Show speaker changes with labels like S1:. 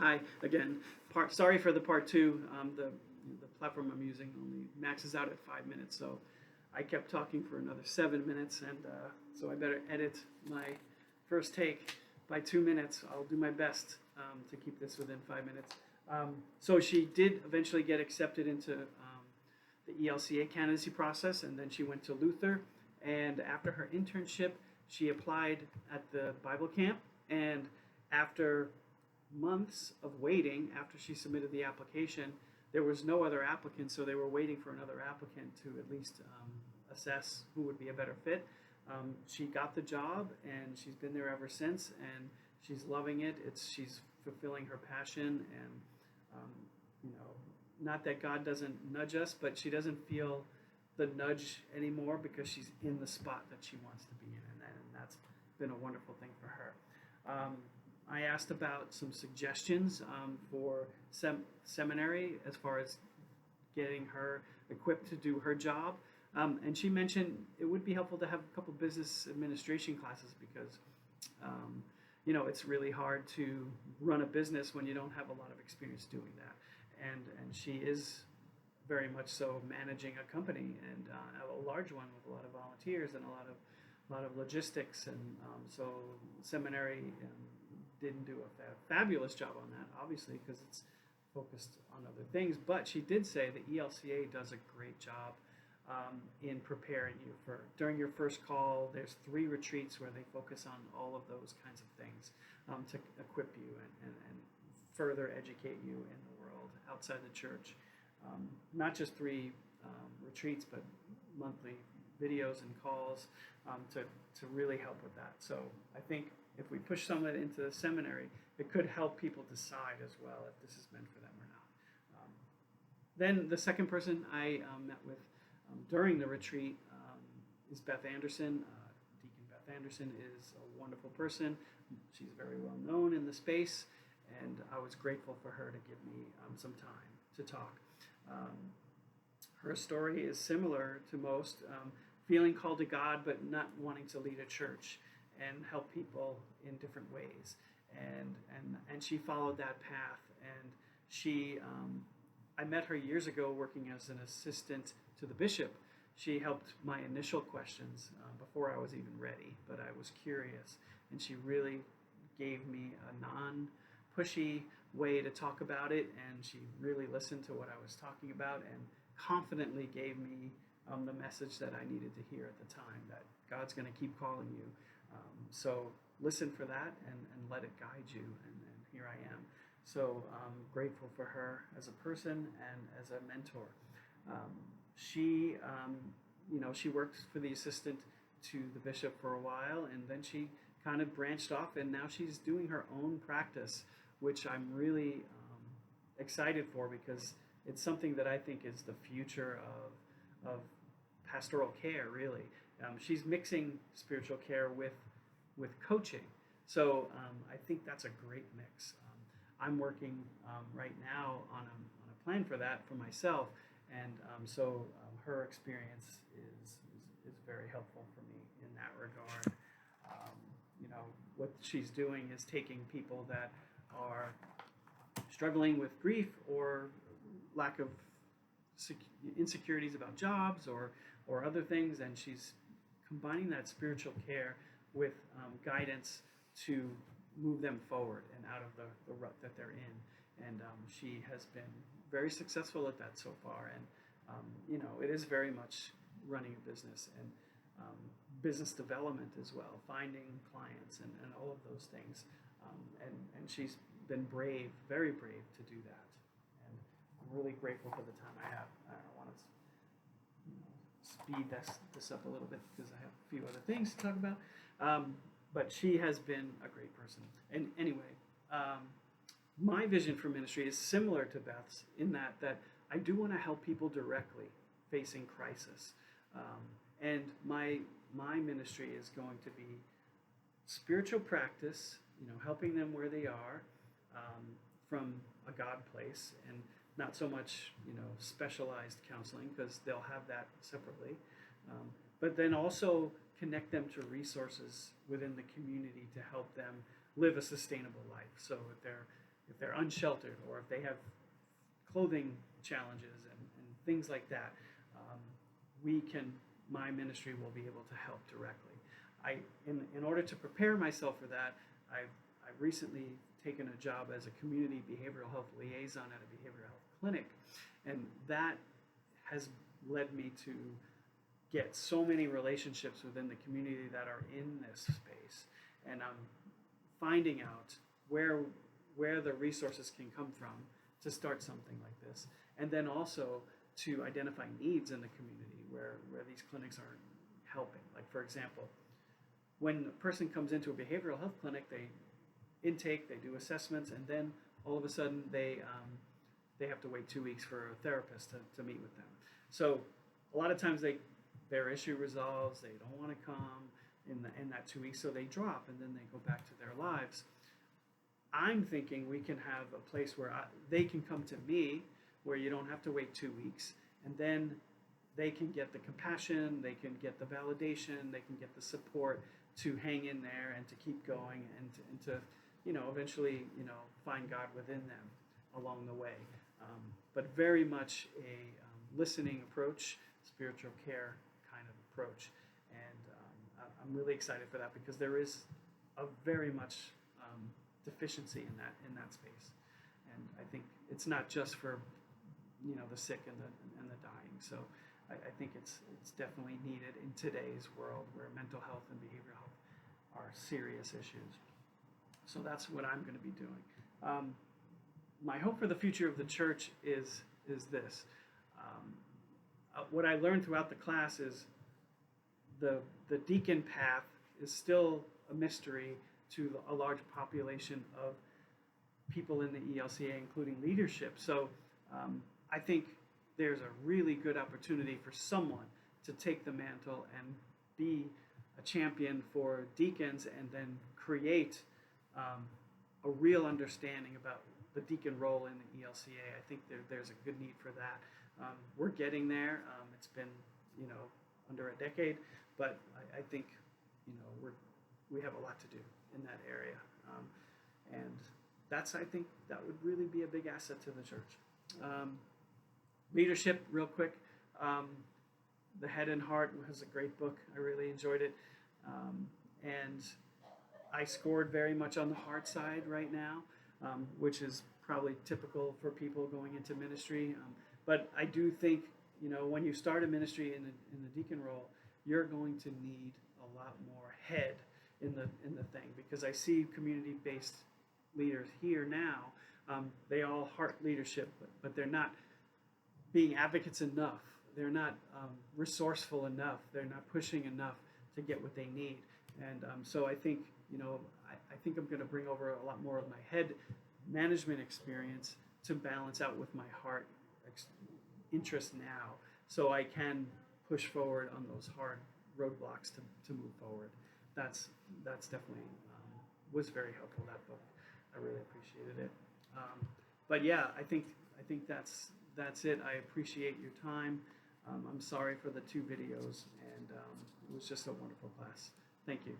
S1: Hi again. Sorry for the part two. The platform I'm using only maxes out at 5 minutes, so I kept talking for another 7 minutes, and so I better edit my first take by 2 minutes. I'll do my best to keep this within 5 minutes. So she did eventually get accepted into the ELCA candidacy process, and then she went to Luther. And after her internship, she applied at the Bible camp, and after months of waiting after she submitted the application. There was no other applicant, so they were waiting for another applicant to at least assess who would be a better fit. She got the job, and she's been there ever since, and she's loving it. She's fulfilling her passion, and you know, not that God doesn't nudge us, but she doesn't feel the nudge anymore because she's in the spot that she wants to be in, and that's been a wonderful thing for her. I asked about some suggestions for seminary as far as getting her equipped to do her job. And she mentioned it would be helpful to have a couple business administration classes because, it's really hard to run a business when you don't have a lot of experience doing that. And she is very much so managing a company, and a large one with a lot of volunteers and a lot of logistics. And so seminary didn't do a fabulous job on that, obviously, because it's focused on other things. But she did say the ELCA does a great job in preparing you for, during your first call, there's 3 retreats where they focus on all of those kinds of things to equip you and further educate you in the world outside the church. Not just 3 retreats, but monthly videos and calls to really help with that. So I think if we push someone into the seminary, it could help people decide as well if this is meant for them or not. Then the second person I met with during the retreat is Beth Anderson. Deacon Beth Anderson is a wonderful person. She's very well known in the space, and I was grateful for her to give me some time to talk. Her story is similar to most, feeling called to God but not wanting to lead a church and help people in different ways. And she followed that path. And I met her years ago working as an assistant to the bishop. She helped my initial questions before I was even ready, but I was curious. And she really gave me a non-pushy way to talk about it, and she really listened to what I was talking about and confidently gave me the message that I needed to hear at the time, that God's going to keep calling you. So listen for that and let it guide you, and here I am. So I'm grateful for her as a person and as a mentor. She worked for the assistant to the bishop for a while, and then she kind of branched off, and now she's doing her own practice, which I'm really excited for because it's something that I think is the future of pastoral care, really. She's mixing spiritual care with coaching. So I think that's a great mix. I'm working right now on a plan for that for myself, and so her experience is very helpful for me in that regard. What she's doing is taking people that are struggling with grief or lack of insecurities about jobs or other things, and she's combining that spiritual care with guidance to move them forward and out of the rut that they're in. And she has been very successful at that so far. And it is very much running a business and business development as well, finding clients and all of those things. And she's been brave, very brave to do that. And I'm really grateful for the time I have. I want to speed this up a little bit because I have a few other things to talk about. But she has been a great person. And anyway, my vision for ministry is similar to Beth's in that I do want to help people directly facing crisis. And my ministry is going to be spiritual practice, helping them where they are from a God place, and not so much, specialized counseling, because they'll have that separately. But then also connect them to resources within the community to help them live a sustainable life. So if they're if they're unsheltered, or if they have clothing challenges and things like that, my ministry will be able to help directly. In order to prepare myself for that, I've recently taken a job as a community behavioral health liaison at a behavioral health clinic, and that has led me to get so many relationships within the community that are in this space, and I'm finding out where the resources can come from to start something like this, and then also to identify needs in the community where these clinics aren't helping. Like, for example, when a person comes into a behavioral health clinic, they do assessments, and then all of a sudden they have to wait 2 weeks for a therapist to meet with them. So a lot of times their issue resolves, they don't want to come in that 2 weeks, so they drop, and then they go back to their lives. I'm thinking we can have a place where they can come to me, where you don't have to wait 2 weeks, and then they can get the compassion, they can get the validation, they can get the support to hang in there and to keep going, and to eventually find God within them along the way. But very much a listening approach, spiritual care kind of approach, and I'm really excited for that, because there is a very much deficiency in that space, and I think it's not just for the sick and the dying. So I think it's definitely needed in today's world where mental health and behavioral health are serious issues. So that's what I'm going to be doing. My hope for the future of the church is this. What I learned throughout the class is the deacon path is still a mystery to a large population of people in the ELCA, including leadership. So I think there's a really good opportunity for someone to take the mantle and be a champion for deacons, and then create a real understanding about the deacon role in the ELCA. I think there's a good need for that. We're getting there. It's been under a decade, but I think we have a lot to do in that area, and I think that would really be a big asset to the church. Leadership, real quick. The Head and Heart was a great book. I really enjoyed it, and I scored very much on the heart side right now, which is probably typical for people going into ministry. But I do think, when you start a ministry in the deacon role, you're going to need a lot more head in the thing, because I see community-based leaders here now. They all heart leadership, but they're not being advocates enough. They're not resourceful enough. They're not pushing enough to get what they need. And so I think, I think I'm going to bring over a lot more of my head management experience to balance out with my heart interest now, so I can push forward on those hard roadblocks to move forward. That's definitely was very helpful, that book. I really appreciated it. But yeah, I think that's it. I appreciate your time. I'm sorry for the 2 videos, and it was just a wonderful class. Thank you.